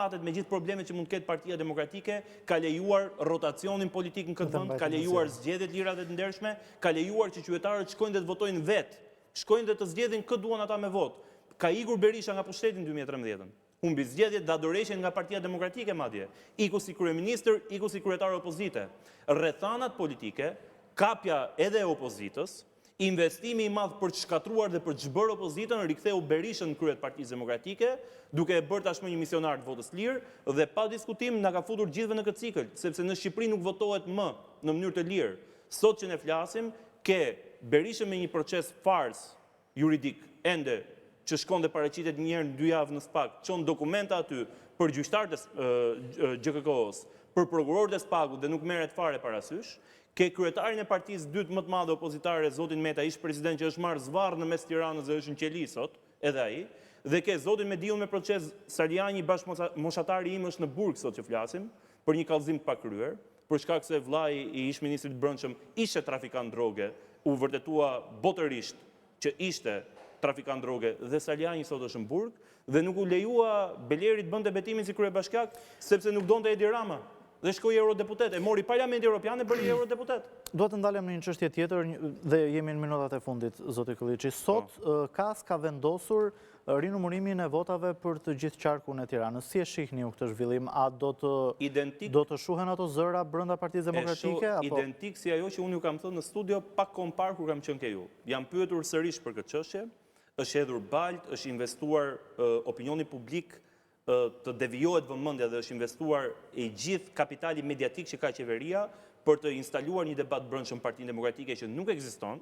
me gjithë problemet që mund të ketë Partia Demokratike, ka lejuar rotacionin politik në këtë vend, ka lejuar zgjedhjet lira dhe të ndershme, ka lejuar që qytetarët shkojnë dhe të votojnë vetë, shkojnë dhe të zgjedhin këtë duan ata me votë. Ka ikur Berisha nga pushteti në 2013. Humbi zgjedhjet dhe adoreshin nga Partia Demokratike madje. Iku si kryeministër, iku si kryetar opozite. Rrethanat politike, kapja edhe e opozitës, investimi i madh për të shkatruar dhe për të zhbërë opozitën, riktheu Berishën në krye të Partisë Demokratike, duke e bërë tashmë një misionar të votës lirë, dhe pa diskutim na ka futur gjithëve në këtë cikël, sepse në Shqipëri nuk votohet më në mënyrë të lirë. Sot që ne flasim, ke Berishën me një proces fars juridik ende që shkon dhe paraqitet një herë në 2 javë në SPAK, çon dokumenta aty për gjyqtarët e GKK-s, për prokurorët e SPAK-ut dhe nuk merret fare parasysh. Ke kryetarin e partisë dytë më të madhe opozitare, zotin Meta, ish president që është marrë zvarr në mes Tiranës dhe është në qeli sot, edhe ai, dhe ke zotin Mediun me proces Saliani, bashkëmoshatari im është në Burg sot që flasim, për një kallëzim të pakryer, për shkak se vllai i ish ministrit brendshëm ishte trafikant droge, u vërtetua botërisht që ishte trafikant droge dhe Saliani sot është në Burg, dhe nuk u lejua Belerit bënte betimin si kryebashkiak sepse nuk donte Edi Rama. Dhe shkoi eurodeputet, e mori Parlamenti Evropian e bëri eurodeputet. Do të ndalem në një çështje tjetër dhe jemi në minutat e fundit, zoti Kılliçi. Sot KAS ka vendosur rinumërimin e votave për të gjithë qarkun e Tiranës. Si e shihni ju këtë zhvillim? A do të shuhen ato zëra brenda Partisë Demokratike? Identik si ajo që unë ju kam thënë në studio pak kohë më parë kur kam qenë ke ju. Jam pyetur sërish për këtë çështje, është hedhur balt, është investuar opinioni publik të devijohet vëmendja dhe është investuar e gjithë kapitali mediatik që ka qeveria për të instaluar një debat brendshëm Partinë Demokratike që nuk ekziston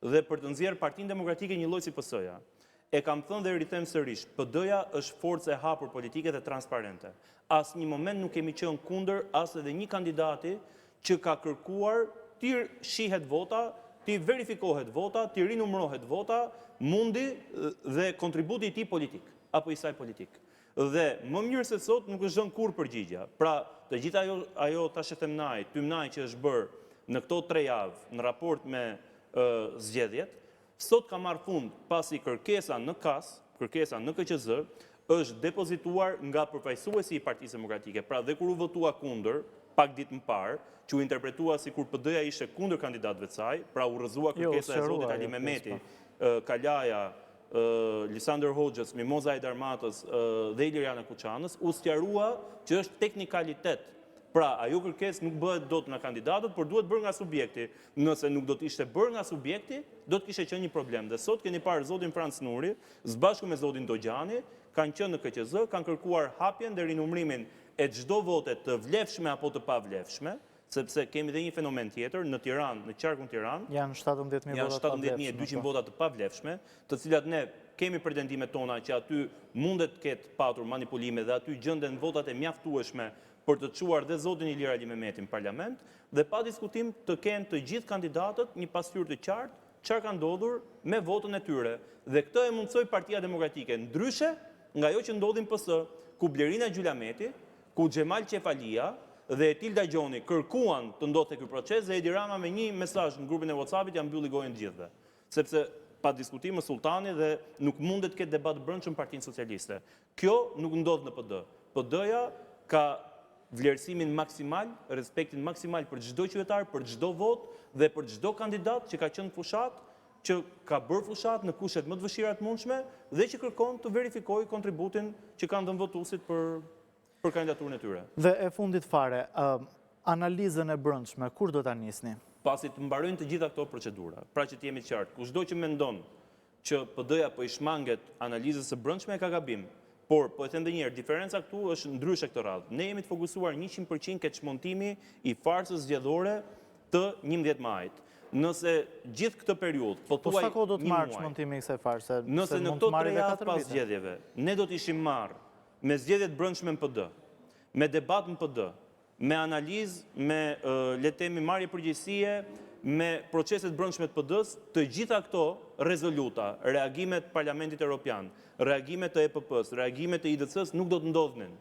dhe për të nxjerrë Partinë Demokratike një lloj si PS-ja. E kam thënë dhe rithem sërish, PD-ja është forcë e hapur politike dhe transparente. Asnjë moment nuk kemi qenë kundër as edhe një kandidati që ka kërkuar të shihet vota, të verifikohet vota, të rinumërohet vota, mundi dhe kontributi i tij politik apo i saj politik. Dhe më mirë se sot nuk është dhënë kurrë përgjigje. Pra, të gjitha ajo tashetemnaj, tymnaj që është bërë në këto 3 javë në raport me zgjedhjet, sot ka marrë fund pasi kërkesa në KAS, kërkesa në KQZ, është depozituar nga përfaqësuesi i Partisë Demokratike. Pra, dhe kur u votua kundër, pak ditë më parë, që u interpretua sikur PD-ja ishte kundër kandidatëve të saj, pra u rrëzua kërkesa e zotit Ali Mehmeti, Kalaja, Lisander Hoxhës, Mimoza e Darmatës dhe Iliriana Kuçanës, u sqarua që është teknikalitet. Pra, ajo kërkesë nuk bëhet dot nga kandidatët, por duhet bërë nga subjekti. Nëse nuk do të ishte bërë nga subjekti, do të kishte qenë një problem. Dhe sot keni parë zotin Franc Nuri, së bashku me zotin Dogjani, kanë qenë në KQZ, kanë kërkuar hapjen dhe rinumërimin e çdo vote të vlefshme apo të pavlefshme, sepse kemi dhe një fenomen tjetër, në Tiranë, në qarkun Tiranë, janë 17.200 vota të pavlefshme, të cilat ne kemi pretendimet tona që aty mundet të ketë patur manipulime dhe aty gjenden votat e mjaftueshme për të çuar dhe zotin Ilir Ali Mehmetin në parlament, dhe pa diskutim të kenë të gjithë kandidatët një pasqyrë të qartë çfarë ka ndodhur me votën e tyre. Dhe këtë e mundsoi Partia Demokratike, ndryshe nga ajo që ndodhi në PS, ku Blerina Gjylameti, ku Xhemal Qefalia dhe Tilda Gjoni kërkuan të ndodhte ky proces dhe Edi Rama me një mesazh në grupin e WhatsApp-it ja mbylli gojën të gjithëve. Sepse pa diskutim me sultani dhe nuk mundet të ketë debat brendshëm Partinë Socialiste. Kjo nuk ndodh në PD. PD-ja ka vlerësimin maksimal, respektin maksimal për çdo qytetar, për çdo votë dhe për çdo kandidat që ka qenë fushat, që ka bërë fushat në kushtet më të vështira të mundshme dhe që kërkon të verifikojë kontributin që kanë dhënë votuesit për kandidaturën e tyre. Dhe e fundit fare, analizën e brendshme, kur do ta nisni? Pasi të mbarojnë të gjitha këto procedura. Pra që të jemi të qartë, kushdo që mendon që PD-ja po i shmanget analizës së brendshme e ka gabim. Por, po e them edhe një herë, diferenca këtu është ndryshe këtë radhë. Ne jemi të fokusuar 100% ke çmontimi i farsës zgjedhore të 11 majit. Nëse gjithë këtë periudhë, po sa kohë do të marrë çmontimi i kësaj farse? Nëse në këto 3 javë pas zgjedhjeve, ne do të ishim marrë me zgjedhjet brendshme në PD, me debat në PD, me analizë, me le të themi marrje përgjegjësie, me proceset brendshme të PD-s, të gjitha këto rezoluta, reagimet të Parlamentit Evropian, reagimet të EPP-s, reagimet të IDC-s nuk do të ndodhnin.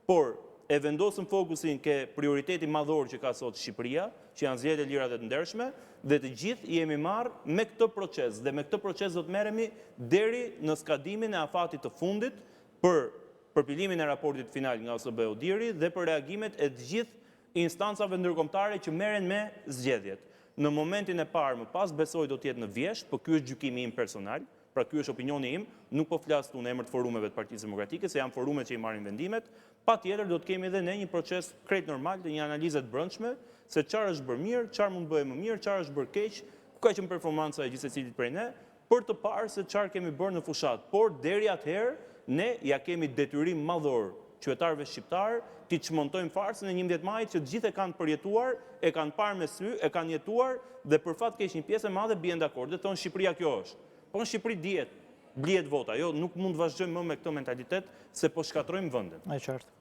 Por e vendosëm fokusin ke prioriteti madhor që ka sot Shqipëria, që janë zgjedhjet e lira dhe të ndershme, dhe të gjithë jemi marrë me këtë proces, dhe me këtë proces do të merremi deri në skadimin e afatit të fundit për përpilimin e raportit final nga OSBE Diri dhe për reagimet e të gjithë instancave ndërkombëtare që merren me zgjedhjet. Në momentin e parë, më pas besoj do të jetë në vjesht, por ky është gjykimi im personal, pra ky është opinioni im, nuk po flas këtu në emër të forumeve të Partisë Demokratike, se janë forumet që i marrin vendimet. Patjetër do të kemi edhe ne një proces krejt normal të një analize të brendshme, se çfarë është bërë mirë, çfarë mund bëhet më mirë, çfarë është bërë keq, ku ka qenë performanca e gjithsecilit prej ne, për të parë se çfarë kemi bërë në fushat. Por deri atëherë ne ja kemi detyrim madhor qytetarëve shqiptar ti çmontojmë farsën e 11 majit që të gjithë e kanë përjetuar, e kanë parë me sy, e kanë jetuar dhe për fat keq një pjesë e madhe bien dakord. Dhe thonë Shqipëria kjo është. Po në Shqipëri dihet, blihet vota. Jo, nuk mund të vazhdojmë më me këtë mentalitet se po shkatrojmë vendin. E qartë.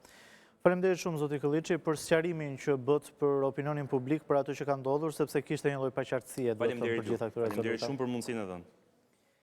Faleminderit shumë zoti Kolliçi për sqarimin që bët për opinionin publik për atë që ka ndodhur, sepse kishte një lloj paqartësie do të thonë për gjitha këto rezultate. Faleminderit shumë për mundësinë e dhënë.